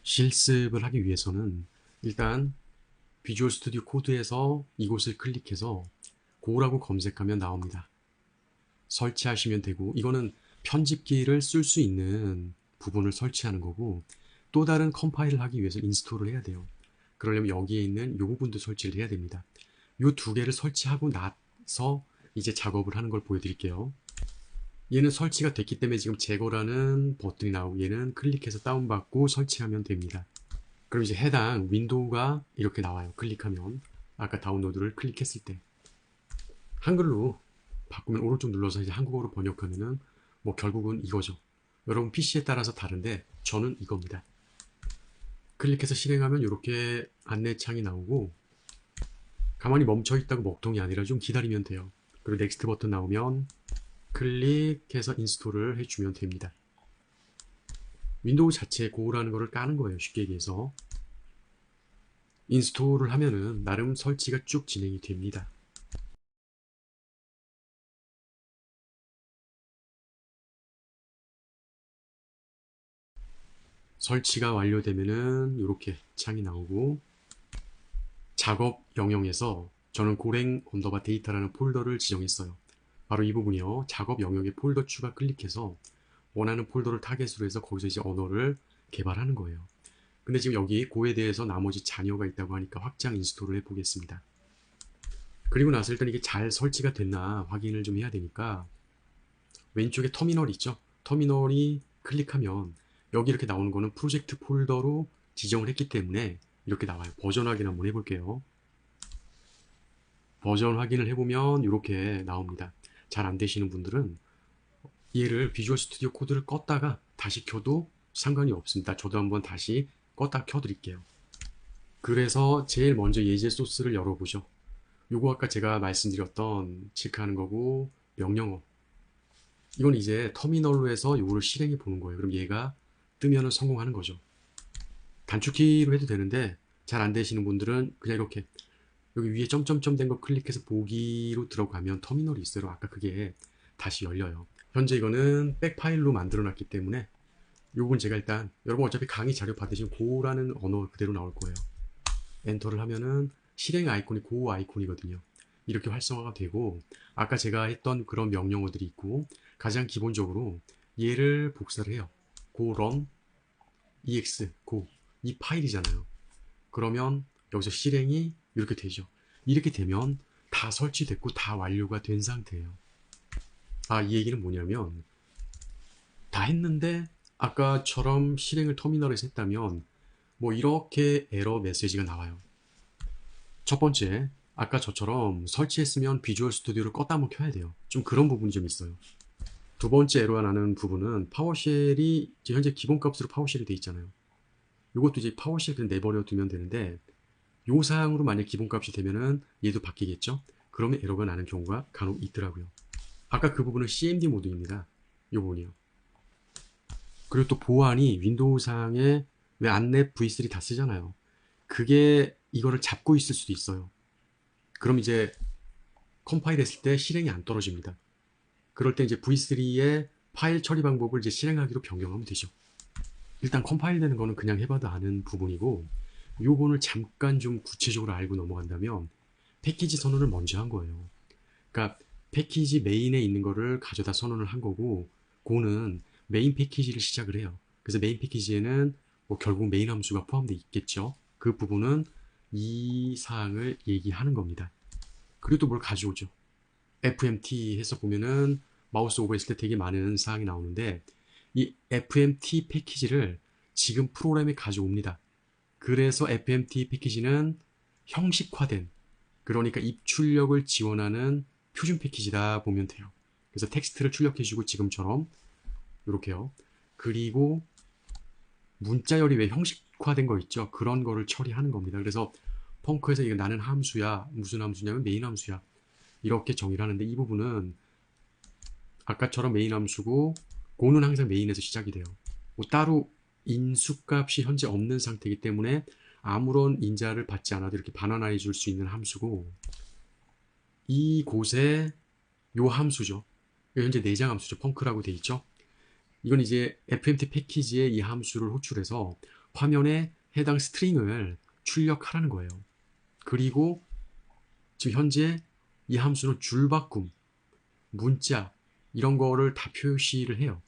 실습을 하기 위해서는 일단 비주얼 스튜디오 코드에서 이곳을 클릭해서 고라고 검색하면 나옵니다. 설치하시면 되고, 이거는 편집기를 쓸 수 있는 부분을 설치하는 거고, 또 다른 컴파일을 하기 위해서 인스톨을 해야 돼요. 그러려면 여기에 있는 이 부분도 설치를 해야 됩니다. 이 두 개를 설치하고 나서 이제 작업을 하는 걸 보여드릴게요. 얘는 설치가 됐기 때문에 지금 제거라는 버튼이 나오고, 얘는 클릭해서 다운받고 설치하면 됩니다. 그럼 이제 해당 윈도우가 이렇게 나와요. 클릭하면 아까 다운로드를 클릭했을 때 한글로 바꾸면 오른쪽 눌러서 이제 한국어로 번역하면은 뭐 결국은 이거죠. 여러분 PC에 따라서 다른데 저는 이겁니다. 클릭해서 실행하면 이렇게 안내창이 나오고, 가만히 멈춰 있다고 먹통이 아니라 좀 기다리면 돼요. 그리고 넥스트 버튼 나오면 클릭해서 인스톨을 해주면 됩니다. 윈도우 자체에 고라는 거를 까는 거예요. 쉽게 얘기해서 인스톨을 하면은 나름 설치가 쭉 진행이 됩니다. 설치가 완료되면은 이렇게 창이 나오고, 작업 영역에서 저는 고랭 언더바 데이터라는 폴더를 지정했어요. 바로 이 부분이요. 작업 영역에 폴더 추가 클릭해서 원하는 폴더를 타겟으로 해서 거기서 이제 언어를 개발하는 거예요. 근데 지금 여기 고에 대해서 나머지 자녀가 있다고 하니까 확장 인스톨을 해보겠습니다. 그리고 나서 일단 이게 잘 설치가 됐나 확인을 좀 해야 되니까 왼쪽에 터미널 있죠? 터미널이 클릭하면 여기 이렇게 나오는 거는 프로젝트 폴더로 지정을 했기 때문에 이렇게 나와요. 버전 확인 한번 해볼게요. 버전 확인을 해보면 이렇게 나옵니다. 잘 안 되시는 분들은 얘를 비주얼 스튜디오 코드를 껐다가 다시 켜도 상관이 없습니다. 저도 한번 다시 껐다 켜드릴게요. 그래서 제일 먼저 예제 소스를 열어보죠. 요거 아까 제가 말씀드렸던 체크하는 거고, 명령어. 이건 이제 터미널로 해서 요거를 실행해 보는 거예요. 그럼 얘가 뜨면은 성공하는 거죠. 단축키로 해도 되는데 잘 안 되시는 분들은 그냥 이렇게 여기 위에 점점점 된 거 클릭해서 보기로 들어가면 터미널이 있어요. 아까 그게 다시 열려요. 현재 이거는 백 파일로 만들어 놨기 때문에 요건 제가 일단, 여러분 어차피 강의 자료 받으시면 고라는 언어 그대로 나올 거예요. 엔터를 하면은 실행 아이콘이 고 아이콘이거든요. 이렇게 활성화가 되고, 아까 제가 했던 그런 명령어들이 있고, 가장 기본적으로 얘를 복사를 해요. go run ex go, 이 파일이잖아요. 그러면 여기서 실행이 이렇게 되죠. 이렇게 되면 다 설치됐고 다 완료가 된 상태예요. 아, 이 얘기는 뭐냐면 다 했는데 아까처럼 실행을 터미널에서 했다면 뭐 이렇게 에러 메시지가 나와요. 첫 번째, 아까 저처럼 설치했으면 비주얼 스튜디오를 껐다 한번 켜야 돼요. 좀 그런 부분이 좀 있어요. 두 번째 에러가 나는 부분은 파워쉘이 현재 기본값으로 파워쉘이 돼 있잖아요. 이것도 이제 파워쉘 그냥 내버려 두면 되는데, 요 사항으로 만약 기본값이 되면은 얘도 바뀌겠죠? 그러면 에러가 나는 경우가 간혹 있더라고요. 아까 그 부분은 CMD 모드입니다. 이 부분이요. 그리고 또 보안이 윈도우상에 왜 안랩 V3 다 쓰잖아요. 그게 이거를 잡고 있을 수도 있어요. 그럼 이제 컴파일 했을 때 실행이 안 떨어집니다. 그럴 때 이제 V3의 파일 처리 방법을 이제 실행하기로 변경하면 되죠. 일단 컴파일 되는 거는 그냥 해봐도 아는 부분이고, 요거를 잠깐 좀 구체적으로 알고 넘어간다면 패키지 선언을 먼저 한 거예요. 그러니까 패키지 메인에 있는 거를 가져다 선언을 한 거고, 고는 메인 패키지를 시작을 해요. 그래서 메인 패키지에는 뭐 결국 메인 함수가 포함되어 있겠죠. 그 부분은 이 사항을 얘기하는 겁니다. 그리고 또 뭘 가져오죠. FMT 해서 보면은 마우스 오버했을 때 되게 많은 사항이 나오는데, 이 FMT 패키지를 지금 프로그램에 가져옵니다. 그래서 FMT 패키지는 형식화된, 그러니까 입출력을 지원하는 표준 패키지다 보면 돼요. 그래서 텍스트를 출력해주고 지금처럼 이렇게요. 그리고 문자열이 왜 형식화된 거 있죠? 그런 거를 처리하는 겁니다. 그래서 펑크에서 이거 나는 함수야, 무슨 함수냐면 메인 함수야, 이렇게 정의를 하는데, 이 부분은 아까처럼 메인 함수고 고는 항상 메인에서 시작이 돼요. 뭐 따로 인수값이 현재 없는 상태이기 때문에 아무런 인자를 받지 않아도 이렇게 반환해 줄 수 있는 함수고, 이 곳에 요 함수죠. 현재 내장 함수죠. 펑크라고 돼 있죠. 이건 이제 FMT 패키지에 이 함수를 호출해서 화면에 해당 스트링을 출력하라는 거예요. 그리고 지금 현재 이 함수는 줄바꿈, 문자 이런 거를 다 표시를 해요.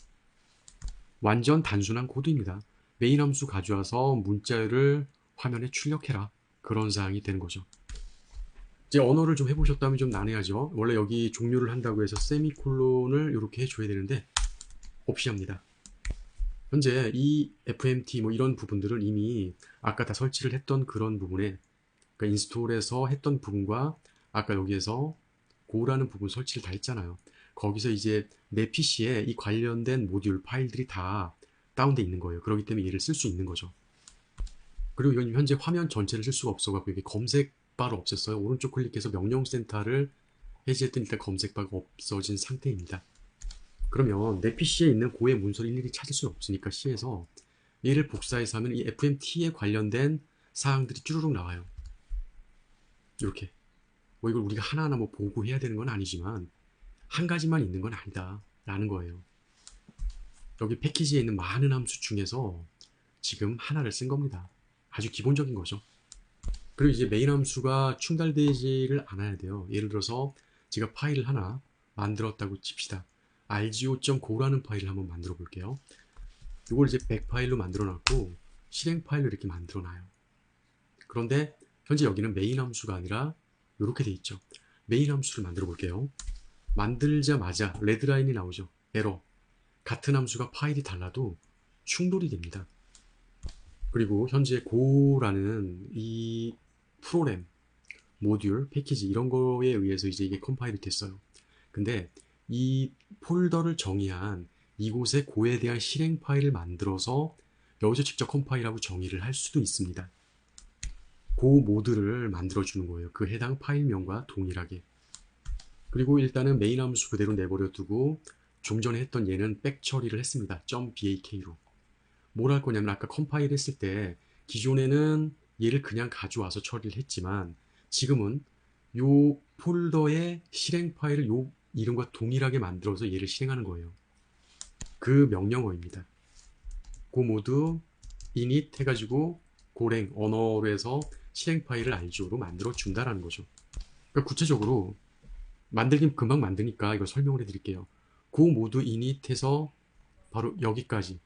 완전 단순한 코드입니다. 메인 함수 가져와서 문자를 화면에 출력해라. 그런 사항이 되는 거죠. 이제 언어를 좀 해보셨다면 좀 난해하죠. 원래 여기 종료를 한다고 해서 세미콜론을 이렇게 해줘야 되는데 없이 합니다. 현재 이 FMT 뭐 이런 부분들은 이미 아까 다 설치를 했던 그런 부분에, 그러니까 인스톨에서 했던 부분과 아까 여기에서 고라는 부분 설치를 다 했잖아요. 거기서 이제 내 PC에 이 관련된 모듈 파일들이 다 다운돼 있는 거예요. 그렇기 때문에 얘를 쓸 수 있는 거죠. 그리고 이건 현재 화면 전체를 쓸 수가 없어갖고 여기 검색바를 없앴어요. 오른쪽 클릭해서 명령센터를 해제했더니 일단 검색바가 없어진 상태입니다. 그러면 내 PC에 있는 고의 문서를 일일이 찾을 수는 없으니까 C에서 얘를 복사해서 하면 이 FMT에 관련된 사항들이 쭈루룩 나와요. 이렇게. 뭐 이걸 우리가 하나하나 뭐 보고 해야 되는 건 아니지만 한 가지만 있는 건 아니다 라는 거예요. 여기 패키지에 있는 많은 함수 중에서 지금 하나를 쓴 겁니다. 아주 기본적인 거죠. 그리고 이제 메인 함수가 충달되지를 않아야 돼요. 예를 들어서 제가 파일을 하나 만들었다고 칩시다. rgo.go라는 파일을 한번 만들어 볼게요. 이걸 이제 100 파일로 만들어 놨고 실행 파일로 이렇게 만들어 놔요. 그런데 현재 여기는 메인 함수가 아니라 이렇게 돼 있죠. 메인 함수를 만들어 볼게요. 만들자마자 레드라인이 나오죠. 에러. 같은 함수가 파일이 달라도 충돌이 됩니다. 그리고 현재 고라는 이 프로그램, 모듈, 패키지 이런 거에 의해서 이제 이게 컴파일이 됐어요. 근데 이 폴더를 정의한 이곳에 고에 대한 실행 파일을 만들어서 여기서 직접 컴파일하고 정의를 할 수도 있습니다. 고 모드를 만들어주는 거예요. 그 해당 파일명과 동일하게. 그리고 일단은 메인 함수 그대로 내버려 두고 좀 전에 했던 얘는 백 처리를 했습니다. .bak로. 뭘 할 거냐면 아까 컴파일 했을 때 기존에는 얘를 그냥 가져와서 처리를 했지만 지금은 요 폴더의 실행 파일을 요 이름과 동일하게 만들어서 얘를 실행하는 거예요. 그 명령어입니다. 고 모드 init 해가지고 고랭 언어로 해서 실행 파일을 rgo로 만들어 준다라는 거죠. 그러니까 구체적으로 만들긴 금방 만드니까 이걸 설명을 해드릴게요. 고 모드 init 해서 바로 여기까지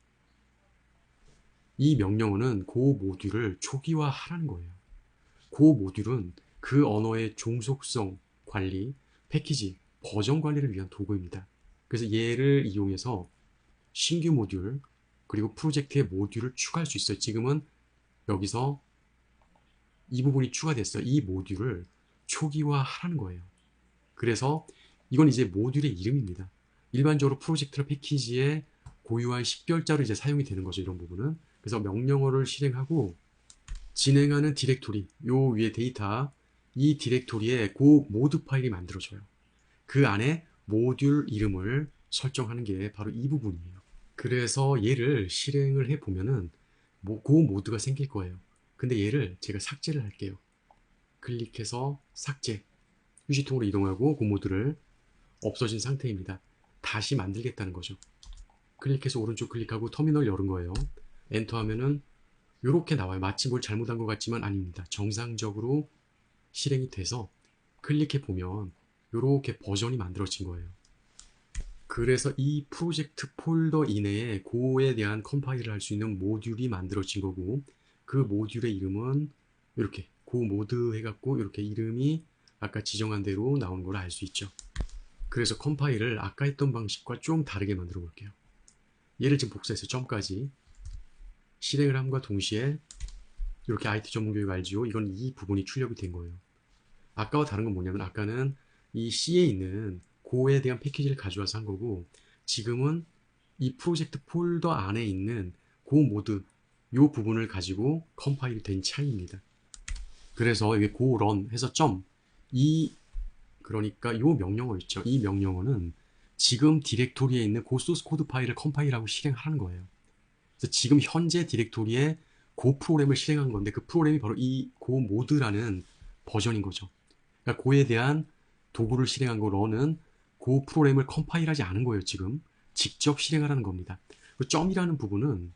이 명령어는 고 모듈을 초기화하라는 거예요. 고 모듈은 그 언어의 종속성 관리, 패키지, 버전 관리를 위한 도구입니다. 그래서 얘를 이용해서 신규 모듈 그리고 프로젝트의 모듈을 추가할 수 있어요. 지금은 여기서 이 부분이 추가됐어요. 이 모듈을 초기화하라는 거예요. 그래서 이건 이제 모듈의 이름입니다. 일반적으로 프로젝트나 패키지에 고유한 식별자로 이제 사용이 되는 거죠. 이런 부분은. 그래서 명령어를 실행하고 진행하는 디렉토리, 요 위에 데이터, 이 디렉토리에 고 모드 파일이 만들어져요. 그 안에 모듈 이름을 설정하는 게 바로 이 부분이에요. 그래서 얘를 실행을 해보면은 고 모드가 생길 거예요. 근데 얘를 제가 삭제를 할게요. 클릭해서 삭제. 휴지통으로 이동하고 고 모드를 없어진 상태입니다. 다시 만들겠다는 거죠. 클릭해서 오른쪽 클릭하고 터미널 열은 거예요. 엔터 하면은 이렇게 나와요. 마치 뭘 잘못한 것 같지만 아닙니다. 정상적으로 실행이 돼서 클릭해 보면 이렇게 버전이 만들어진 거예요. 그래서 이 프로젝트 폴더 이내에 고에 대한 컴파일을 할 수 있는 모듈이 만들어진 거고 그 모듈의 이름은 이렇게 고 모드 해갖고 이렇게 이름이 아까 지정한 대로 나오는 걸 알 수 있죠. 그래서 컴파일을 아까 했던 방식과 좀 다르게 만들어 볼게요. 얘를 지금 복사해서 점까지 실행을 함과 동시에 이렇게 IT 전문교육 RGO 이건 이 부분이 출력이 된 거예요. 아까와 다른 건 뭐냐면 아까는 이 C에 있는 고에 대한 패키지를 가져와서 한 거고 지금은 이 프로젝트 폴더 안에 있는 고 모드 요 부분을 가지고 컴파일이 된 차이입니다. 그래서 여기 고 런 해서 그러니까 요 명령어 있죠. 이 명령어는 지금 디렉토리에 있는 고 소스 코드 파일을 컴파일하고 실행하는 거예요. 그래서 지금 현재 디렉토리에 고 프로그램을 실행한 건데 그 프로그램이 바로 이 고 모드라는 버전인 거죠. 그러니까 고에 대한 도구를 실행한 거 런은 고 프로그램을 컴파일하지 않은 거예요. 지금 직접 실행하라는 겁니다. 그 점이라는 부분은